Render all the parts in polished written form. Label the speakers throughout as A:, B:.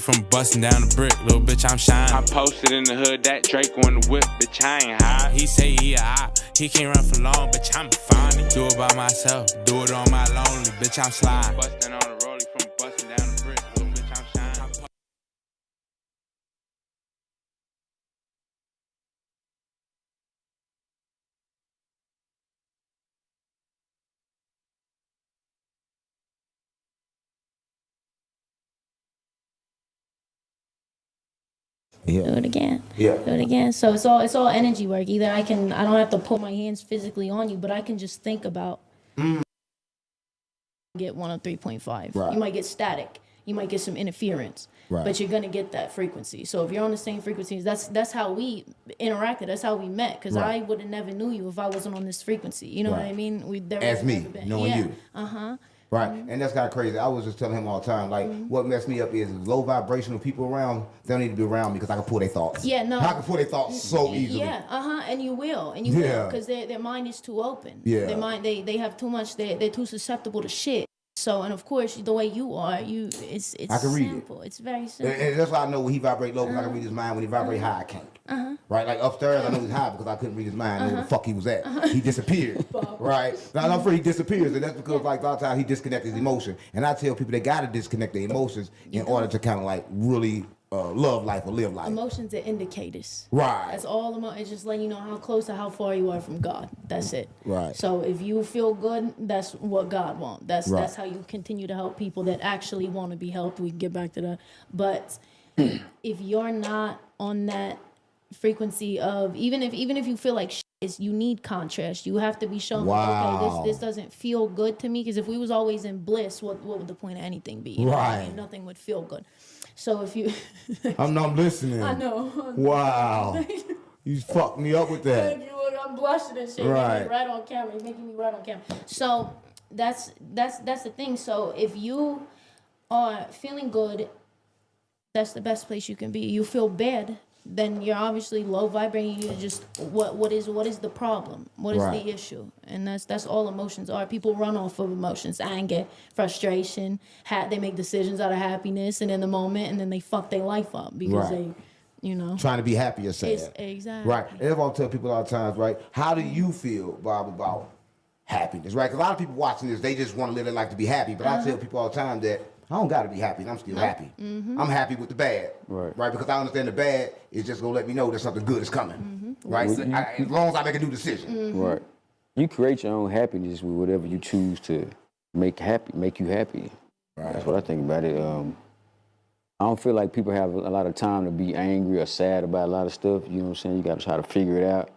A: from busting down the brick. Little bitch, I'm shining. I posted in the hood that Drake on the whip, bitch, I ain't high. He say he a op, he can't run for long, bitch, I'm fine. Do it by myself, do it on my lonely, bitch, I'm sliding. Busting on the rollie from busting down the brick. Little bitch, I'm shining.
B: Yeah.
C: Do it again.
B: Yeah.
C: Do it again. So it's all energy work. Either I don't have to put my hands physically on you, but I can just think about get 103.5.
B: Right.
C: You might get static. You might get some interference.
B: Right.
C: But you're gonna get that frequency. So if you're on the same frequencies, that's how we interacted. That's how we met. Because
B: Right.
C: I would have never knew you if I wasn't on this frequency. You know what I mean?
B: As me, knowing you.
C: Uh-huh.
B: Right, and that's kind of crazy. I was just telling him all the time, like, what messed me up is low vibrational people around, they don't need to be around me because I can pull their thoughts.
C: Yeah, no.
B: I can pull their thoughts so easily.
C: Yeah, and you will, because their mind is too open.
B: Yeah.
C: Their mind, they have too much, they're too susceptible to shit. So, and of course, the way you are, it's
B: I can read
C: simple.
B: it.
C: It's very simple.
B: And that's why I know when he vibrate low, because I can read his mind. When he vibrate high, I can't. Right, like upstairs, I know he's high because I couldn't read his mind. I know where the fuck he was at. He disappeared. Right, now I'm afraid he disappears, and that's because like a lot of times he disconnects his emotion. And I tell people they gotta disconnect their emotions in order to kind of like really love life or live life.
C: Emotions are indicators.
B: Right.
C: That's all. It's just letting you know how close or how far you are from God. That's it.
B: Right.
C: So if you feel good, that's what God wants. That's
B: Right.
C: that's how you continue to help people that actually want to be helped. We can get back to that. But if you're not on that frequency of even if you feel like you need contrast. You have to be shown.
B: Wow.
C: Okay, this doesn't feel good to me. Because if we was always in bliss, what would the point of anything be?
B: Right.
C: Nothing would feel good. So if you,
B: I'm not listening.
C: I know.
B: Wow. You fucked me up with that.
C: Thank you. I'm blushing and shit.
B: Right.
C: Right on camera. You're making me right on camera. So that's the thing. So if you are feeling good, that's the best place you can be. You feel bad, then you're obviously low vibrating. You're just what is the problem? What is
B: Right.
C: the issue? And that's all emotions are. People run off of emotions, anger, frustration. They make decisions out of happiness and in the moment, and then they fuck their life up because
B: Right.
C: they,
B: Trying to be happy or sad.
C: Exactly.
B: Right. And that's what I tell people all the times, right? How do you feel, Bob, about happiness, right? Because a lot of people watching this, they just want to live their life to be happy. But I tell people all the time that I don't got to be happy, and I'm still happy. I'm happy with the bad, right? Because I understand the bad is just going to let me know that something good is coming, right? So as long as I make a new decision.
D: Right. You create your own happiness with whatever you choose to make you happy.
B: Right.
D: That's what I think about it. I don't feel like people have a lot of time to be angry or sad about a lot of stuff. You know what I'm saying? You got to try to figure it out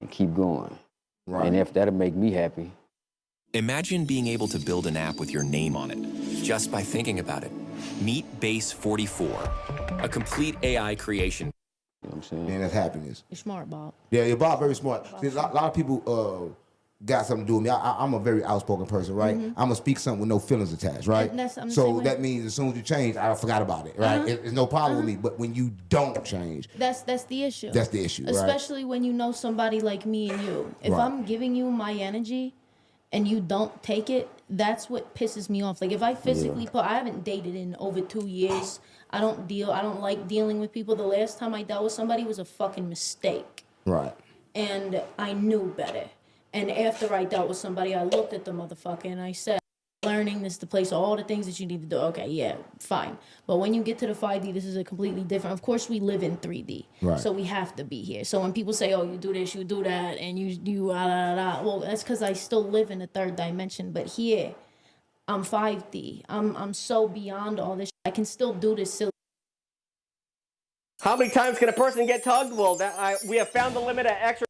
D: and keep going.
B: Right.
D: And if that'll make me happy.
E: Imagine being able to build an app with your name on it, just by thinking about it. Meet Base 44, a complete AI creation.
D: You know what I'm saying?
B: And that's happiness.
C: You're smart, Bob.
B: Yeah, Bob very smart. See, a lot of people got something to do with me. I'm a very outspoken person, right? I'm going to speak something with no feelings attached, right?
C: And I'm the
B: So
C: same way.
B: that means as soon as you change, I forgot about it, right? It's no problem with me. But when you don't change,
C: That's the issue.
B: that's the issue, right?
C: Especially when you know somebody like me and you. If
B: Right.
C: I'm giving you my energy and you don't take it, that's what pisses me off. Like if I physically I haven't dated in over 2 years. I don't like dealing with people. The last time I dealt with somebody was a fucking mistake.
B: Right.
C: And I knew better. And after I dealt with somebody, I looked at the motherfucker and I said, learning, this is the place, all the things that you need to do. Okay, yeah, fine. But when you get to the 5D, this is a completely different. Of course, we live in 3D.
B: Right.
C: So we have to be here. So when people say, oh, you do this, you do that, and you well, that's because I still live in the third dimension. But here, I'm 5D. I'm so beyond all this. I can still do this silly.
F: How many times can a person get tugged? Well, we have found the limit at extra.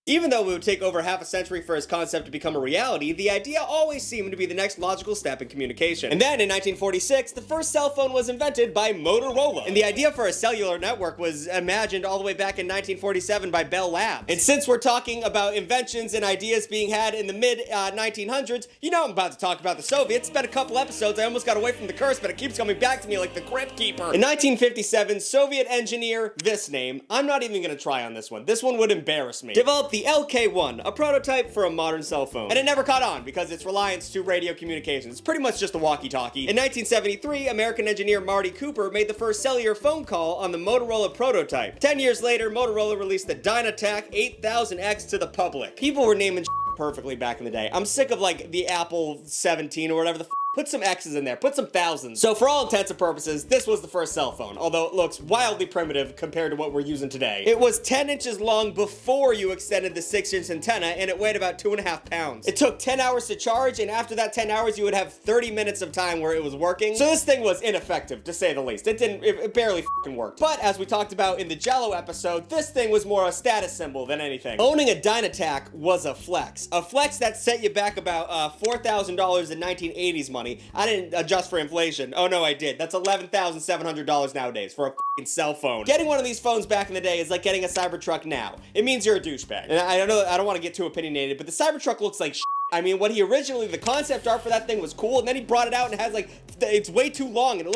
F: Even though it would take over half a century for his concept to become a reality, the idea always seemed to be the next logical step in communication. And then in 1946, the first cell phone was invented by Motorola. And the idea for a cellular network was imagined all the way back in 1947 by Bell Labs. And since we're talking about inventions and ideas being had in the mid-1900s, you know I'm about to talk about the Soviets. It's been a couple episodes, I almost got away from the curse, but it keeps coming back to me like the Crypt Keeper. In 1957, Soviet engineer, this name, I'm not even gonna try on this one would embarrass me, developed the the LK1, a prototype for a modern cell phone. And it never caught on because its reliance to radio communications. It's pretty much just a walkie-talkie. In 1973, American engineer Marty Cooper made the first cellular phone call on the Motorola prototype. 10 years later, Motorola released the Dynatac 8000X to the public. People were naming perfectly back in the day. I'm sick of like the Apple 17 or whatever the put some X's in there, put some thousands. So for all intents and purposes, this was the first cell phone, although it looks wildly primitive compared to what we're using today. It was 10 inches long before you extended the 6-inch antenna, and it weighed about 2.5 pounds. It took 10 hours to charge, and after that 10 hours, you would have 30 minutes of time where it was working. So this thing was ineffective, to say the least. It barely fucking worked. But as we talked about in the Jello episode, this thing was more a status symbol than anything. Owning a Dynatac was a flex that set you back about $4,000 in 1980s money. I didn't adjust for inflation. Oh no, I did. That's $11,700 nowadays for a fucking cell phone. Getting one of these phones back in the day is like getting a Cybertruck now. It means you're a douchebag. And I don't want to get too opinionated, but the Cybertruck looks like shit. I mean, what he originally, the concept art for that thing was cool, and then he brought it out and it has like, it's way too long, and it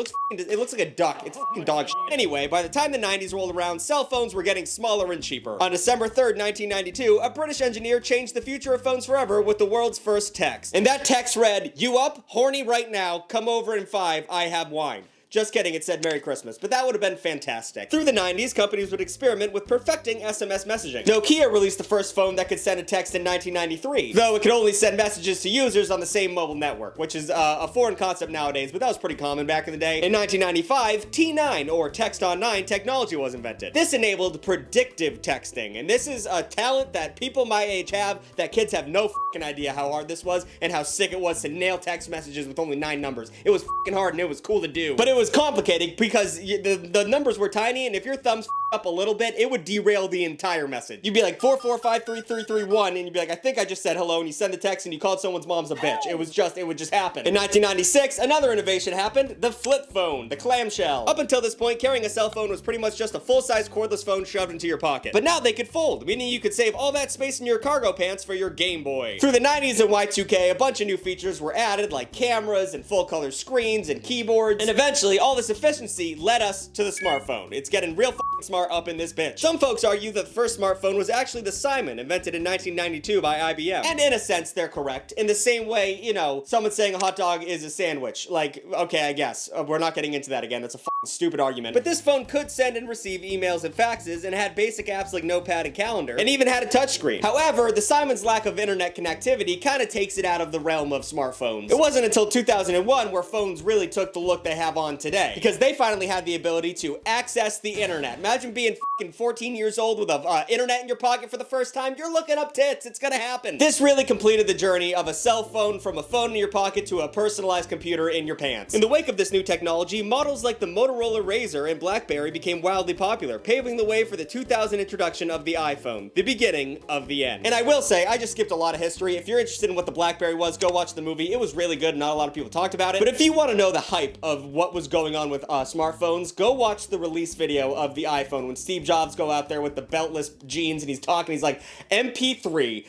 F: looks like a duck. It's fucking dog shit. Anyway, by the time the 90s rolled around, cell phones were getting smaller and cheaper. On December 3rd, 1992, a British engineer changed the future of phones forever with the world's first text. And that text read, "You up? Horny right now. Come over in 5. I have wine." Just kidding, it said Merry Christmas, but that would have been fantastic. Through the 90s, companies would experiment with perfecting SMS messaging. Nokia released the first phone that could send a text in 1993, though it could only send messages to users on the same mobile network, which is a foreign concept nowadays, but that was pretty common back in the day. In 1995, T9, or Text on 9 technology was invented. This enabled predictive texting, and this is a talent that people my age have that kids have no fucking idea how hard this was and how sick it was to nail text messages with only 9 numbers. It was fucking hard and it was cool to do, but it was complicated because the numbers were tiny, and if your thumbs up a little bit, it would derail the entire message. You'd be like 4453331, and you'd be like, I think I just said hello, and you send the text and you called someone's mom's a bitch. It would just happen. In 1996, another innovation happened, the flip phone, the clamshell. Up until this point, carrying a cell phone was pretty much just a full-size cordless phone shoved into your pocket. But now they could fold, meaning you could save all that space in your cargo pants for your Game Boy. Through the 90s and Y2K, a bunch of new features were added, like cameras and full-color screens and keyboards, and eventually all this efficiency led us to the smartphone. It's getting real fucking smart up in this bitch. Some folks argue that the first smartphone was actually the Simon, invented in 1992 by IBM. And in a sense, they're correct. In the same way, you know, someone saying a hot dog is a sandwich. Like, okay, I guess. We're not getting into that again. That's a fucking stupid argument. But this phone could send and receive emails and faxes, and had basic apps like Notepad and Calendar, and even had a touchscreen. However, the Simon's lack of internet connectivity kind of takes it out of the realm of smartphones. It wasn't until 2001 where phones really took the look they have on today, because they finally had the ability to access the internet. Imagine being fucking 14 years old with a internet in your pocket for the first time. You're looking up tits. It's gonna happen. This really completed the journey of a cell phone from a phone in your pocket to a personalized computer in your pants. In the wake of this new technology, models like the Motorola Razr and BlackBerry became wildly popular, paving the way for the 2000 introduction of the iPhone, the beginning of the end. And I will say, I just skipped a lot of history. If you're interested in what the BlackBerry was, go watch the movie. It was really good. Not a lot of people talked about it. But if you want to know the hype of what was going on with smartphones, go watch the release video of the iPhone when Steve Jobs go out there with the beltless jeans and he's talking. He's like, MP3,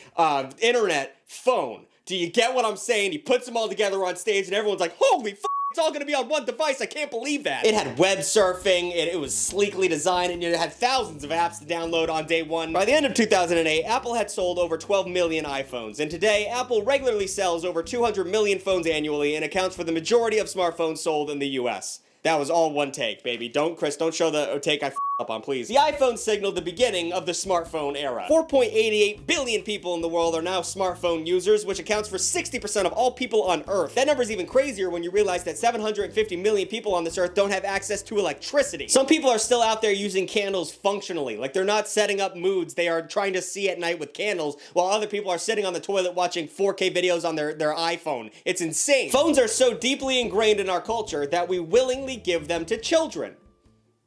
F: internet, phone. Do you get what I'm saying? He puts them all together on stage and everyone's like, holy f***, it's all gonna be on one device. I can't believe that. It had web surfing, it was sleekly designed, and it had thousands of apps to download on day one. By the end of 2008, Apple had sold over 12 million iPhones, and today, Apple regularly sells over 200 million phones annually and accounts for the majority of smartphones sold in the US. That was all one take, baby. Chris, don't show the take I up on, please. The iPhone signaled the beginning of the smartphone era. 4.88 billion people in the world are now smartphone users, which accounts for 60% of all people on Earth. That number is even crazier when you realize that 750 million people on this Earth don't have access to electricity. Some people are still out there using candles functionally, like they're not setting up moods, they are trying to see at night with candles, while other people are sitting on the toilet watching 4K videos on their iPhone. It's insane. Phones are so deeply ingrained in our culture that we willingly give them to children.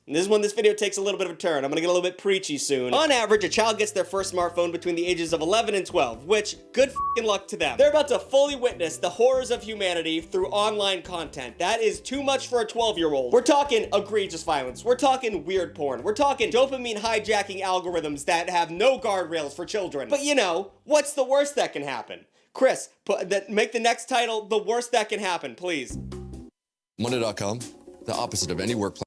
F: And this is when this video takes a little bit of a turn. I'm gonna get a little bit preachy soon. On average, a child gets their first smartphone between the ages of 11 and 12, which, good f***ing luck to them. They're about to fully witness the horrors of humanity through online content. That is too much for a 12-year-old. We're talking egregious violence. We're talking weird porn. We're talking dopamine hijacking algorithms that have no guardrails for children. But you know, what's the worst that can happen? Chris, make the next title the worst that can happen, please.
G: Monday.com, the opposite of any workplace.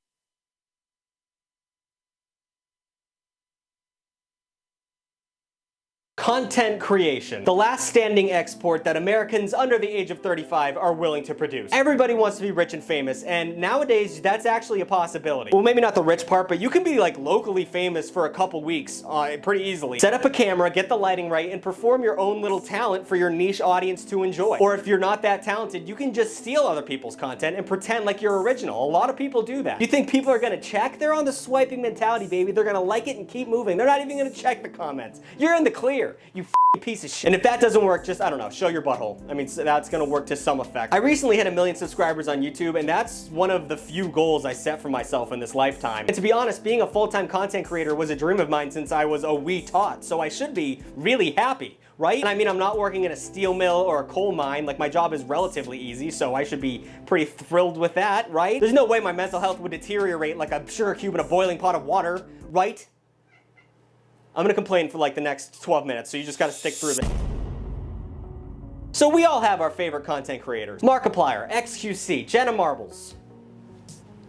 F: Content creation. The last standing export that Americans under the age of 35 are willing to produce. Everybody wants to be rich and famous, and nowadays that's actually a possibility. Well, maybe not the rich part, but you can be like locally famous for a couple weeks pretty easily. Set up a camera, get the lighting right, and perform your own little talent for your niche audience to enjoy. Or if you're not that talented, you can just steal other people's content and pretend like you're original. A lot of people do that. You think people are gonna check? They're on the swiping mentality, baby. They're gonna like it and keep moving. They're not even gonna check the comments. You're in the clear. You piece of shit. And if that doesn't work, just, I don't know, show your butthole. I mean, that's gonna work to some effect. I recently hit 1 million subscribers on YouTube, and that's one of the few goals I set for myself in this lifetime. And to be honest, being a full-time content creator was a dream of mine since I was a wee tot, so I should be really happy, right? And I mean, I'm not working in a steel mill or a coal mine. Like, my job is relatively easy, so I should be pretty thrilled with that, right? There's no way my mental health would deteriorate like a sugar cube in a boiling pot of water, right? I'm gonna complain for like the next 12 minutes, so you just gotta stick through this. So we all have our favorite content creators. Markiplier, XQC, Jenna Marbles.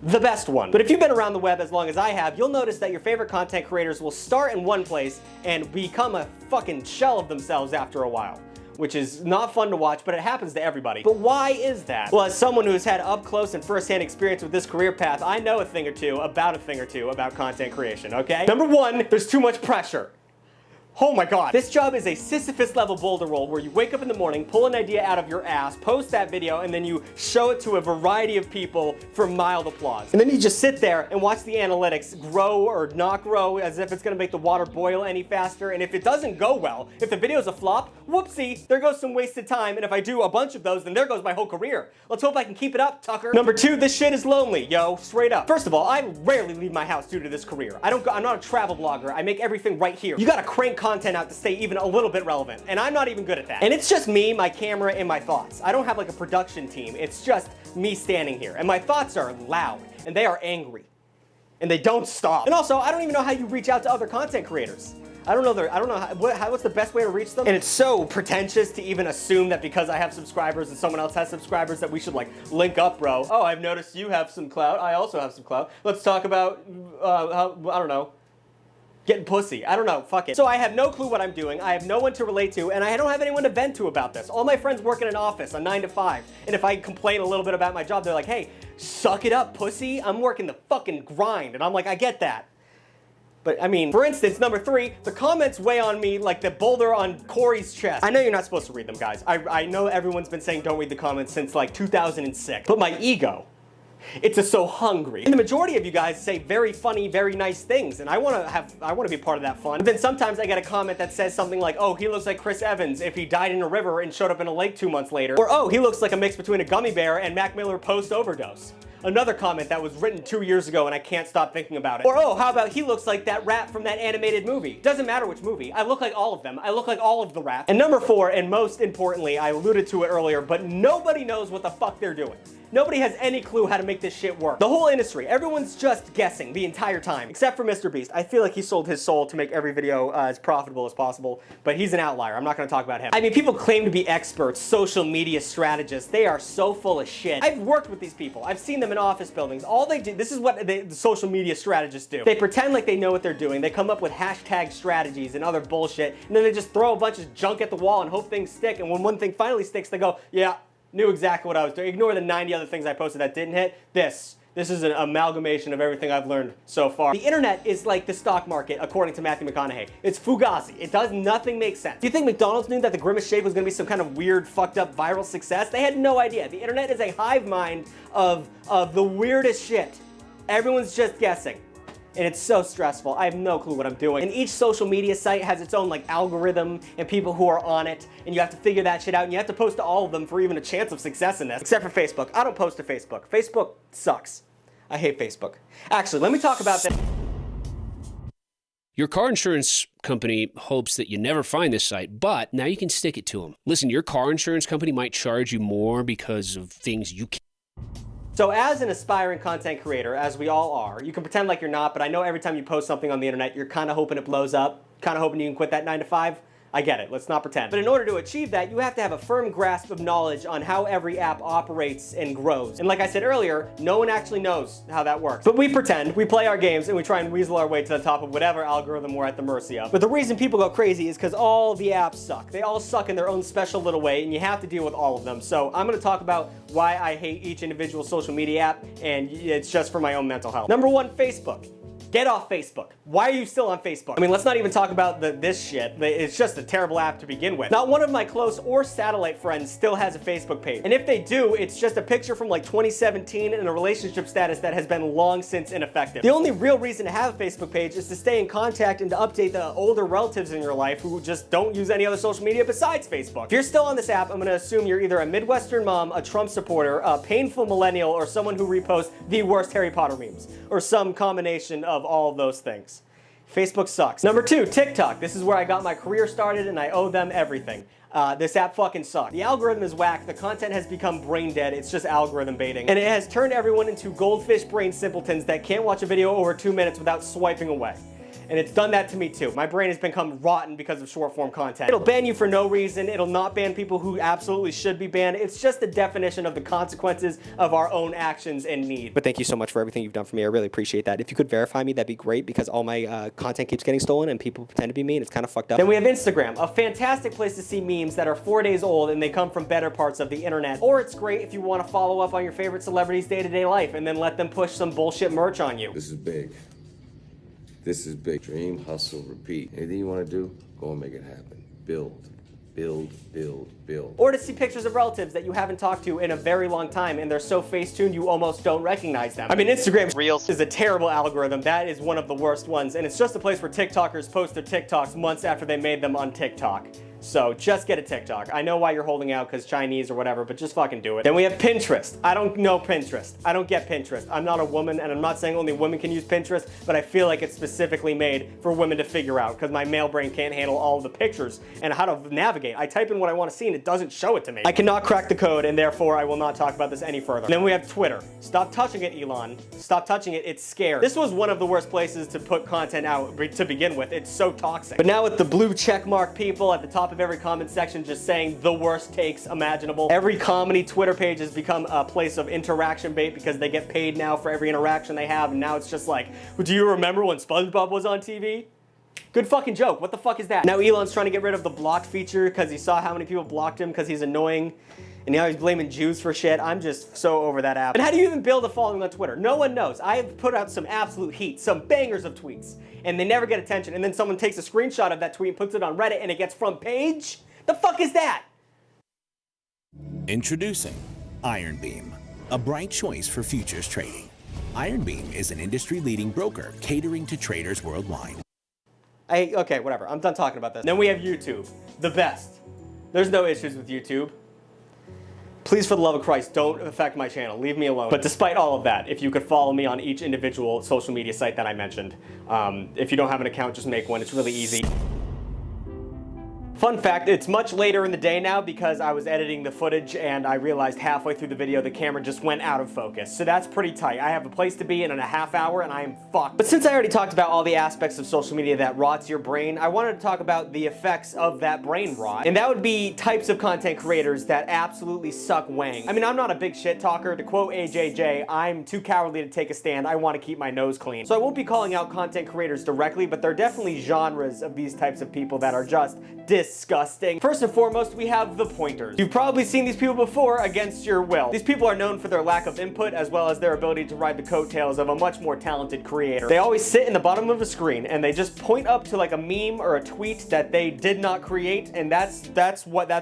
F: The best one. But if you've been around the web as long as I have, you'll notice that your favorite content creators will start in one place and become a fucking shell of themselves after a while, which is not fun to watch, but it happens to everybody. But why is that? Well, as someone who's had up close and first-hand experience with this career path, I know a thing or two about content creation, okay? Number one, there's too much pressure. Oh my god. This job is a Sisyphus-level boulder roll where you wake up in the morning, pull an idea out of your ass, post that video, and then you show it to a variety of people for mild applause. And then you just sit there and watch the analytics grow or not grow as if it's gonna make the water boil any faster. And if it doesn't go well, if the video's a flop, whoopsie, there goes some wasted time. And if I do a bunch of those, then there goes my whole career. Let's hope I can keep it up, Tucker. Number two, this shit is lonely, yo, straight up. First of all, I rarely leave my house due to this career. I'm not a travel blogger. I make everything right here. You gotta crank content out to stay even a little bit relevant, and I'm not even good at that. And it's just me, my camera, and my thoughts. I don't have like a production team. It's just me standing here, and my thoughts are loud, and they are angry, and they don't stop. And also, I don't even know how you reach out to other content creators. I don't know what's the best way to reach them. And it's so pretentious to even assume that because I have subscribers and someone else has subscribers that we should like link up, bro. Oh, I've noticed you have some clout. I also have some clout. Let's talk about how, I don't know, getting pussy. I don't know, fuck it. So I have no clue what I'm doing, I have no one to relate to, and I don't have anyone to vent to about this. All my friends work in an office, a 9 to 5, and if I complain a little bit about my job, they're like, hey, suck it up, pussy. I'm working the fucking grind. And I'm like, I get that. But I mean, for instance, number 3, the comments weigh on me like the boulder on Corey's chest. I know you're not supposed to read them, guys. I know everyone's been saying don't read the comments since like 2006, but my ego, it's so hungry. And the majority of you guys say very funny, very nice things, and I want to be part of that fun. But then sometimes I get a comment that says something like, oh, he looks like Chris Evans if he died in a river and showed up in a lake 2 months later. Or, oh, he looks like a mix between a gummy bear and Mac Miller post-overdose. Another comment that was written 2 years ago and I can't stop thinking about it. Or, oh, how about he looks like that rat from that animated movie. Doesn't matter which movie. I look like all of them. I look like all of the rats. And number 4, and most importantly, I alluded to it earlier, but nobody knows what the fuck they're doing. Nobody has any clue how to make this shit work. The whole industry, everyone's just guessing the entire time, except for Mr. Beast. I feel like he sold his soul to make every video as profitable as possible, but he's an outlier. I'm not gonna talk about him. I mean, people claim to be experts, social media strategists. They are so full of shit. I've worked with these people. I've seen them in office buildings. All they do, this is what the social media strategists do. They pretend like they know what they're doing. They come up with hashtag strategies and other bullshit, and then they just throw a bunch of junk at the wall and hope things stick, and when one thing finally sticks, they go, yeah, knew exactly what I was doing. Ignore the 90 other things I posted that didn't hit. This is an amalgamation of everything I've learned so far. The internet is like the stock market, according to Matthew McConaughey. It's fugazi. It does nothing make sense. Do you think McDonald's knew that the Grimace shake was gonna be some kind of weird, fucked up viral success? They had no idea. The internet is a hive mind of the weirdest shit. Everyone's just guessing. And it's so stressful. I have no clue what I'm doing. And each social media site has its own like algorithm and people who are on it, and you have to figure that shit out, and you have to post to all of them for even a chance of success in this. Except for Facebook. I don't post to Facebook. Facebook sucks. I hate Facebook. Actually, let me talk about that.
H: Your car insurance company hopes that you never find this site, but now you can stick it to them. Listen, your car insurance company might charge you more because of things you can't.
F: So as an aspiring content creator, as we all are, you can pretend like you're not, but I know every time you post something on the internet, you're kind of hoping it blows up, kind of hoping you can quit that 9 to 5. I get it, let's not pretend. But in order to achieve that, you have to have a firm grasp of knowledge on how every app operates and grows. And like I said earlier, no one actually knows how that works. But we pretend, we play our games, and we try and weasel our way to the top of whatever algorithm we're at the mercy of. But the reason people go crazy is because all the apps suck. They all suck in their own special little way, and you have to deal with all of them. So I'm gonna talk about why I hate each individual social media app, and it's just for my own mental health. Number one, Facebook. Get off Facebook. Why are you still on Facebook? I mean, let's not even talk about this shit. It's just a terrible app to begin with. Not one of my close or satellite friends still has a Facebook page. And if they do, it's just a picture from like 2017 and a relationship status that has been long since ineffective. The only real reason to have a Facebook page is to stay in contact and to update the older relatives in your life who just don't use any other social media besides Facebook. If you're still on this app, I'm gonna assume you're either a Midwestern mom, a Trump supporter, a painful millennial, or someone who reposts the worst Harry Potter memes, or some combination of all of those things. Facebook sucks. Number two, TikTok. This is where I got my career started and I owe them everything. This app fucking sucks. The algorithm is whack, the content has become brain dead, it's just algorithm baiting. And it has turned everyone into goldfish brain simpletons that can't watch a video over 2 minutes without swiping away. And it's done that to me too. My brain has become rotten because of short form content. It'll ban you for no reason. It'll not ban people who absolutely should be banned. It's just the definition of the consequences of our own actions and need. But thank you so much for everything you've done for me. I really appreciate that. If you could verify me, that'd be great because all my content keeps getting stolen and people pretend to be me and it's kind of fucked up. Then we have Instagram, a fantastic place to see memes that are 4 days old and they come from better parts of the internet. Or it's great if you want to follow up on your favorite celebrities' day-to-day life and then let them push some bullshit merch on you.
I: This is big. This is big. Dream, hustle, repeat. Anything you want to do, go and make it happen. Build, build, build, build.
F: Or to see pictures of relatives that you haven't talked to in a very long time and they're so face-tuned you almost don't recognize them. I mean, Instagram Reels is a terrible algorithm. That is one of the worst ones. And it's just a place where TikTokers post their TikToks months after they made them on TikTok. So just get a TikTok. I know why you're holding out because Chinese or whatever, but just fucking do it. Then we have Pinterest. I don't know Pinterest. I don't get Pinterest. I'm not a woman and I'm not saying only women can use Pinterest, but I feel like it's specifically made for women to figure out because my male brain can't handle all of the pictures and how to navigate. I type in what I want to see and it doesn't show it to me. I cannot crack the code and therefore I will not talk about this any further. And then we have Twitter. Stop touching it, Elon. Stop touching it. It's scary. This was one of the worst places to put content out to begin with. It's so toxic. But now with the blue checkmark people at the top of every comment section just saying the worst takes imaginable. Every comedy Twitter page has become a place of interaction bait because they get paid now for every interaction they have, and now it's just like, do you remember when SpongeBob was on TV? Good fucking joke. What the fuck is that? Now Elon's trying to get rid of the block feature because he saw how many people blocked him because he's annoying. And now he's blaming Jews for shit. I'm just so over that app. And how do you even build a following on Twitter? No one knows. I have put out some absolute heat, some bangers of tweets, and they never get attention. And then someone takes a screenshot of that tweet and puts it on Reddit and it gets front page? The fuck is that?
J: Introducing Iron Beam, a bright choice for futures trading. Iron Beam is an industry-leading broker catering to traders worldwide.
F: Okay, whatever. I'm done talking about this. Then we have YouTube, the best. There's no issues with YouTube. Please, for the love of Christ, don't affect my channel. Leave me alone. But despite all of that, if you could follow me on each individual social media site that I mentioned. If you don't have an account, just make one. It's really easy. Fun fact, it's much later in the day now because I was editing the footage and I realized halfway through the video the camera just went out of focus. So that's pretty tight. I have a place to be in a half hour and I am fucked. But since I already talked about all the aspects of social media that rots your brain, I wanted to talk about the effects of that brain rot. And that would be types of content creators that absolutely suck wang. I mean, I'm not a big shit talker. To quote AJJ, I'm too cowardly to take a stand. I want to keep my nose clean. So I won't be calling out content creators directly, but there are definitely genres of these types of people that are just disgusting. First and foremost, we have the pointers. You've probably seen these people before against your will. These people are known for their lack of input as well as their ability to ride the coattails of a much more talented creator. They always sit in the bottom of a screen and they just point up to like a meme or a tweet that they did not create, and that's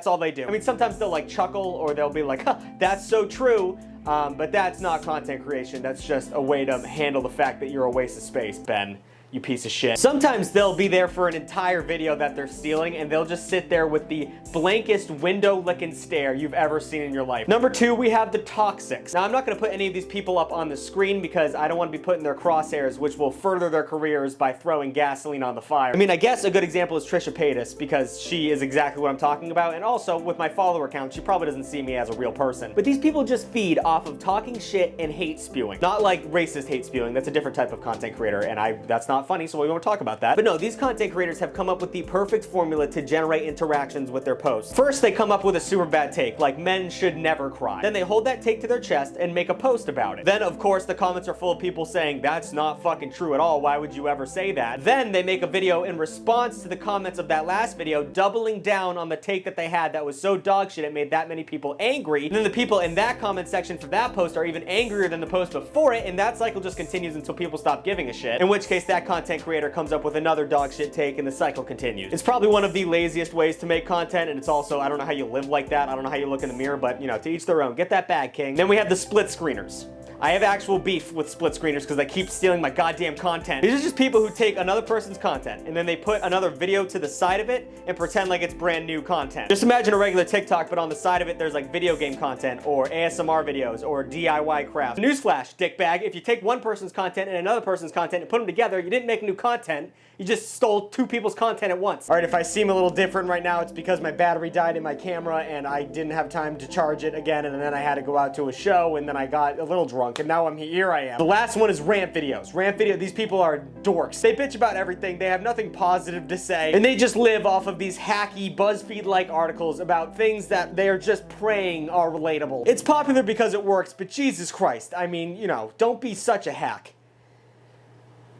F: all they do. I mean, sometimes they'll like chuckle or they'll be like, huh, that's so true. But that's not content creation. That's just a way to handle the fact that you're a waste of space, Ben. You piece of shit. Sometimes they'll be there for an entire video that they're stealing and they'll just sit there with the blankest window-licking stare you've ever seen in your life. Number two, we have the toxics. Now, I'm not gonna put any of these people up on the screen because I don't wanna be put in their crosshairs, which will further their careers by throwing gasoline on the fire. I mean, I guess a good example is Trisha Paytas because she is exactly what I'm talking about, and also with my follower count, she probably doesn't see me as a real person. But these people just feed off of talking shit and hate spewing. Not like racist hate spewing, that's a different type of content creator, and that's not not funny, so we won't talk about that. But no, these content creators have come up with the perfect formula to generate interactions with their posts. First, they come up with a super bad take, like men should never cry. Then they hold that take to their chest and make a post about it. Then, of course, the comments are full of people saying, that's not fucking true at all, why would you ever say that? Then they make a video in response to the comments of that last video, doubling down on the take that they had that was so dog shit it made that many people angry. And then the people in that comment section for that post are even angrier than the post before it, and that cycle just continues until people stop giving a shit. In which case that content creator comes up with another dog shit take and the cycle continues. It's probably one of the laziest ways to make content, and it's also, I don't know how you live like that, I don't know how you look in the mirror, but you know, to each their own. Get that bag, king. Then we have the split screeners. I have actual beef with split screeners because they keep stealing my goddamn content. These are just people who take another person's content and then they put another video to the side of it and pretend like it's brand new content. Just imagine a regular TikTok, but on the side of it there's like video game content or ASMR videos or DIY crafts. Newsflash, dickbag, if you take one person's content and another person's content and put them together, you didn't make new content. You just stole two people's content at once. All right, if I seem a little different right now, it's because my battery died in my camera and I didn't have time to charge it again, and then I had to go out to a show, and then I got a little drunk, and now here I am. The last one is rant videos. Rant video, these people are dorks. They bitch about everything, they have nothing positive to say, and they just live off of these hacky, BuzzFeed-like articles about things that they are just praying are relatable. It's popular because it works, but Jesus Christ, I mean, you know, don't be such a hack.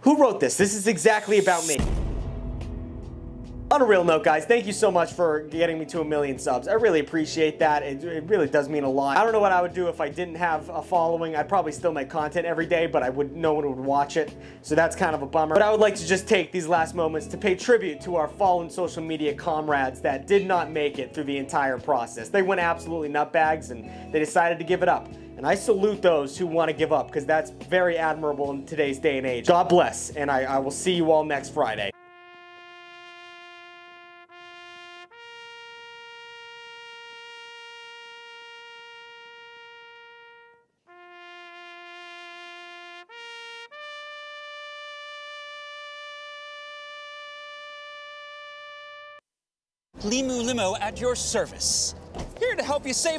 F: Who wrote this? This is exactly about me. On a real note, guys, thank you so much for getting me to 1 million subs. I really appreciate that. It really does mean a lot. I don't know what I would do if I didn't have a following. I'd probably still make content every day, but no one would watch it. So that's kind of a bummer. But I would like to just take these last moments to pay tribute to our fallen social media comrades that did not make it through the entire process. They went absolutely nutbags and they decided to give it up. And I salute those who want to give up, because that's very admirable in today's day and age. God bless, and I will see you all next Friday.
K: Limu Limo at your service. Here to help you save